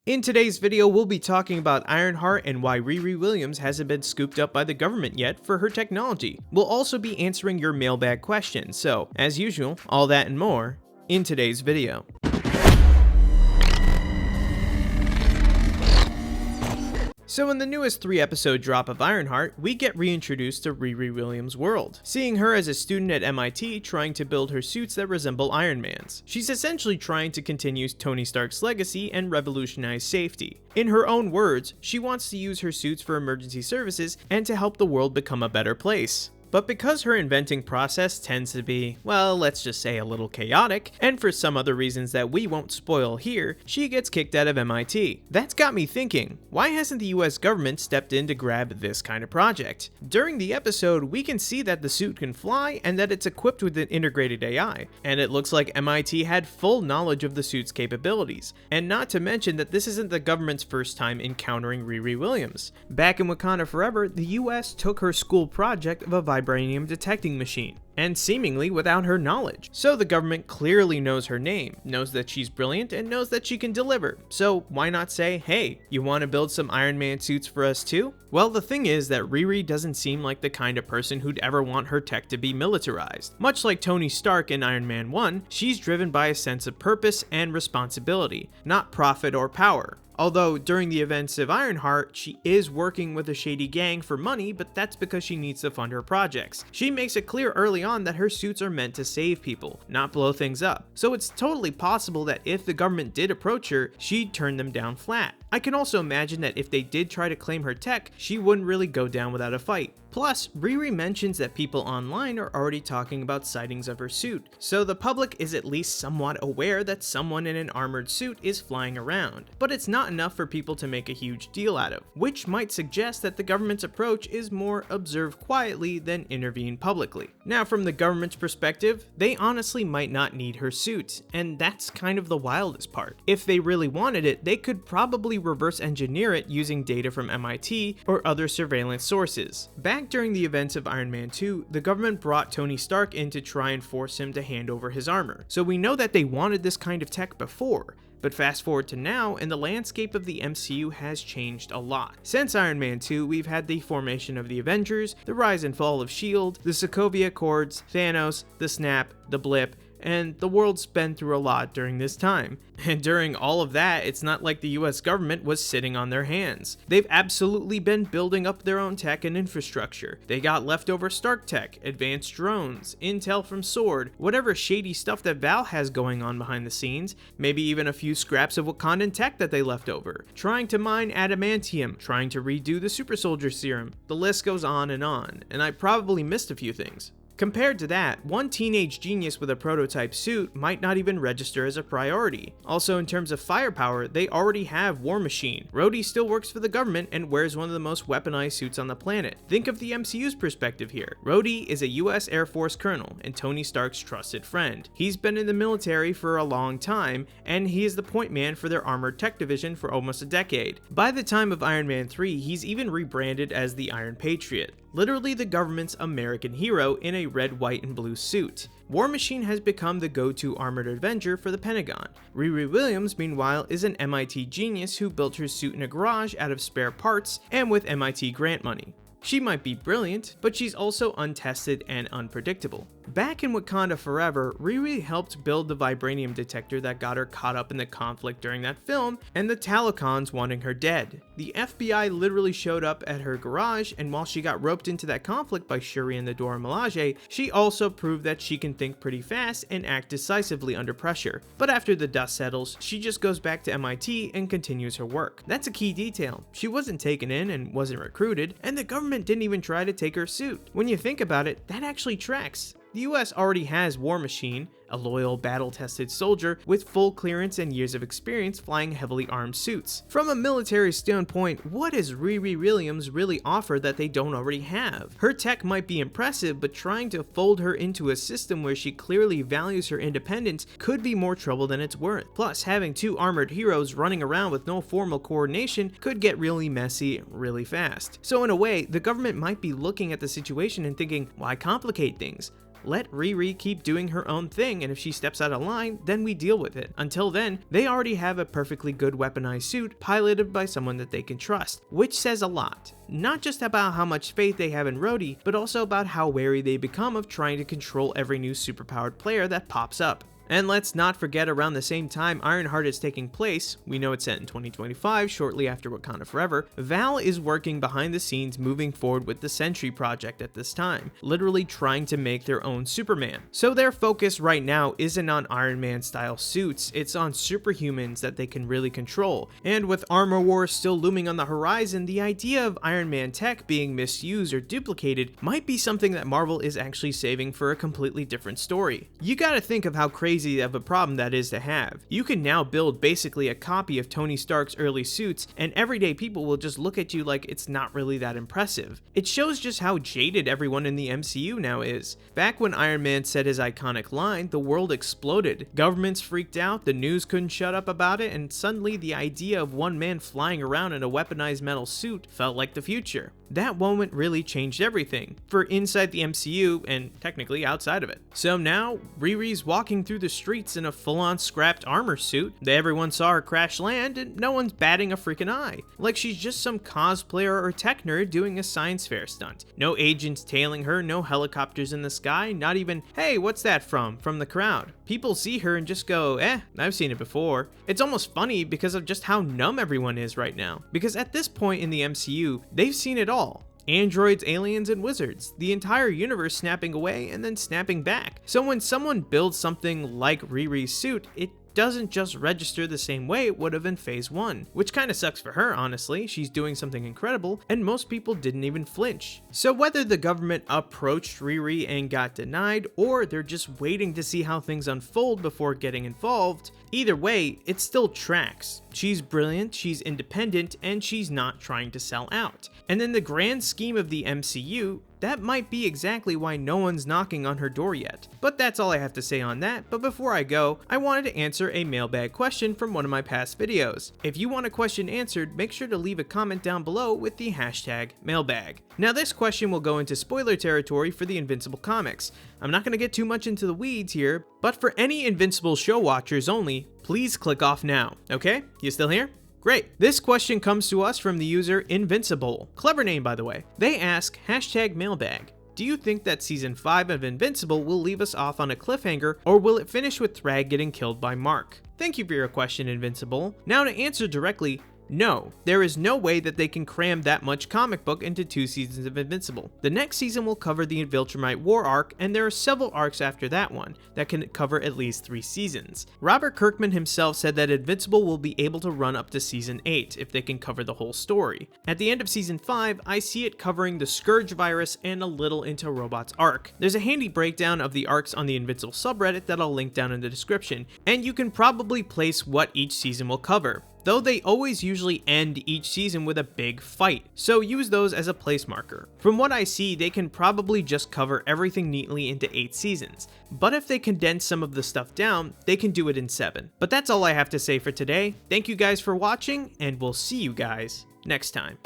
In today's video, we'll be talking about Ironheart and why Riri Williams hasn't been scooped up by the government yet for her technology. We'll also be answering your mailbag questions, so, as usual, all that and more in today's video. So in the newest 3-episode drop of Ironheart, we get reintroduced to Riri Williams' world, seeing her as a student at MIT trying to build her suits that resemble Iron Man's. She's essentially trying to continue Tony Stark's legacy and revolutionize safety. In her own words, she wants to use her suits for emergency services and to help the world become a better place. But because her inventing process tends to be, well, let's just say a little chaotic, and for some other reasons that we won't spoil here, she gets kicked out of MIT. That's got me thinking, why hasn't the US government stepped in to grab this kind of project? During the episode, we can see that the suit can fly and that it's equipped with an integrated AI, and it looks like MIT had full knowledge of the suit's capabilities. And not to mention that this isn't the government's first time encountering Riri Williams. Back in Wakanda Forever, the US took her school project of a vibranium detecting machine, and seemingly without her knowledge. So the government clearly knows her name, knows that she's brilliant, and knows that she can deliver. So why not say, hey, you want to build some Iron Man suits for us too? Well, the thing is that Riri doesn't seem like the kind of person who'd ever want her tech to be militarized. Much like Tony Stark in Iron Man 1, she's driven by a sense of purpose and responsibility, not profit or power. Although, during the events of Ironheart, she is working with a shady gang for money, but that's because she needs to fund her projects. She makes it clear early on that her suits are meant to save people, not blow things up. So it's totally possible that if the government did approach her, she'd turn them down flat. I can also imagine that if they did try to claim her tech, she wouldn't really go down without a fight. Plus, Riri mentions that people online are already talking about sightings of her suit, so the public is at least somewhat aware that someone in an armored suit is flying around. But it's not enough for people to make a huge deal out of, which might suggest that the government's approach is more observe quietly than intervene publicly. Now, from the government's perspective, they honestly might not need her suit, and that's kind of the wildest part. If they really wanted it, they could probably reverse engineer it using data from MIT or other surveillance sources. Back during the events of Iron Man 2, the government brought Tony Stark in to try and force him to hand over his armor. So we know that they wanted this kind of tech before. But fast forward to now, and the landscape of the MCU has changed a lot. Since Iron Man 2, we've had the formation of the Avengers, the rise and fall of S.H.I.E.L.D., the Sokovia Accords, Thanos, the Snap, the Blip, and the world's been through a lot during this time. And during all of that, it's not like the US government was sitting on their hands. They've absolutely been building up their own tech and infrastructure. They got leftover Stark tech, advanced drones, intel from S.W.O.R.D., whatever shady stuff that Val has going on behind the scenes, maybe even a few scraps of Wakandan tech that they left over, trying to mine adamantium, trying to redo the super soldier serum. The list goes on, and I probably missed a few things. Compared to that, one teenage genius with a prototype suit might not even register as a priority. Also, in terms of firepower, they already have War Machine. Rhodey still works for the government and wears one of the most weaponized suits on the planet. Think of the MCU's perspective here. Rhodey is a US Air Force colonel and Tony Stark's trusted friend. He's been in the military for a long time, and he is the point man for their armored tech division for almost a decade. By the time of Iron Man 3, he's even rebranded as the Iron Patriot. Literally the government's American hero in a red, white, and blue suit. War Machine has become the go-to armored Avenger for the Pentagon. Riri Williams, meanwhile, is an MIT genius who built her suit in a garage out of spare parts and with MIT grant money. She might be brilliant, but she's also untested and unpredictable. Back in Wakanda Forever, Riri helped build the vibranium detector that got her caught up in the conflict during that film, and the Talocans wanting her dead. The FBI literally showed up at her garage, and while she got roped into that conflict by Shuri and the Dora Milaje, she also proved that she can think pretty fast and act decisively under pressure. But after the dust settles, she just goes back to MIT and continues her work. That's a key detail. She wasn't taken in and wasn't recruited, and the government didn't even try to take her suit. When you think about it, that actually tracks. The US already has War Machine, a loyal, battle-tested soldier with full clearance and years of experience flying heavily armed suits. From a military standpoint, what does Riri Williams really offer that they don't already have? Her tech might be impressive, but trying to fold her into a system where she clearly values her independence could be more trouble than it's worth. Plus, having two armored heroes running around with no formal coordination could get really messy really fast. So in a way, the government might be looking at the situation and thinking, why complicate things? Let Riri keep doing her own thing, and if she steps out of line, then we deal with it. Until then, they already have a perfectly good weaponized suit piloted by someone that they can trust, which says a lot. Not just about how much faith they have in Rhodey, but also about how wary they become of trying to control every new superpowered player that pops up. And let's not forget, around the same time Ironheart is taking place, we know it's set in 2025, shortly after Wakanda Forever, Val is working behind the scenes moving forward with the Sentry Project at this time, literally trying to make their own Superman. So their focus right now isn't on Iron Man style suits, it's on superhumans that they can really control. And with Armor Wars still looming on the horizon, the idea of Iron Man tech being misused or duplicated might be something that Marvel is actually saving for a completely different story. You gotta think of how crazy of a problem that is to have. You can now build basically a copy of Tony Stark's early suits, and everyday people will just look at you like it's not really that impressive. It shows just how jaded everyone in the MCU now is. Back when Iron Man said his iconic line, the world exploded. Governments freaked out, the news couldn't shut up about it, and suddenly the idea of one man flying around in a weaponized metal suit felt like the future. That moment really changed everything, for inside the MCU and technically outside of it. So now, Riri's walking through the streets in a full-on scrapped armor suit. Everyone saw her crash land and no one's batting a freaking eye. Like she's just some cosplayer or tech nerd doing a science fair stunt. No agents tailing her, no helicopters in the sky, not even, hey, what's that from the crowd. People see her and just go, I've seen it before. It's almost funny because of just how numb everyone is right now. Because at this point in the MCU, they've seen it all. Androids, aliens, and wizards, the entire universe snapping away and then snapping back. So when someone builds something like Riri's suit, it doesn't just register the same way it would have in phase 1, which kinda sucks for her, honestly. She's doing something incredible, and most people didn't even flinch. So whether the government approached Riri and got denied, or they're just waiting to see how things unfold before getting involved, either way, it still tracks. She's brilliant, she's independent, and she's not trying to sell out. And in the grand scheme of the MCU, that might be exactly why no one's knocking on her door yet. But that's all I have to say on that. But before I go, I wanted to answer a mailbag question from one of my past videos. If you want a question answered, make sure to leave a comment down below with the hashtag mailbag. Now this question will go into spoiler territory for the Invincible comics. I'm not going to get too much into the weeds here, but for any Invincible show watchers only, please click off now. Okay? You still here? Great. This question comes to us from the user Invincible. Clever name, by the way. They ask, hashtag mailbag. Do you think that season 5 of Invincible will leave us off on a cliffhanger, or will it finish with Thrag getting killed by Mark? Thank you for your question, Invincible. Now to answer directly, no, there is no way that they can cram that much comic book into 2 seasons of Invincible. The next season will cover the Viltrumite War arc, and there are several arcs after that one that can cover at least 3 seasons. Robert Kirkman himself said that Invincible will be able to run up to season 8 if they can cover the whole story. At the end of season 5, I see it covering the Scourge virus and a little into Robot's arc. There's a handy breakdown of the arcs on the Invincible subreddit that I'll link down in the description, and you can probably place what each season will cover. Though they always usually end each season with a big fight, so use those as a place marker. From what I see, they can probably just cover everything neatly into 8 seasons, but if they condense some of the stuff down, they can do it in 7. But that's all I have to say for today. Thank you guys for watching, and we'll see you guys next time.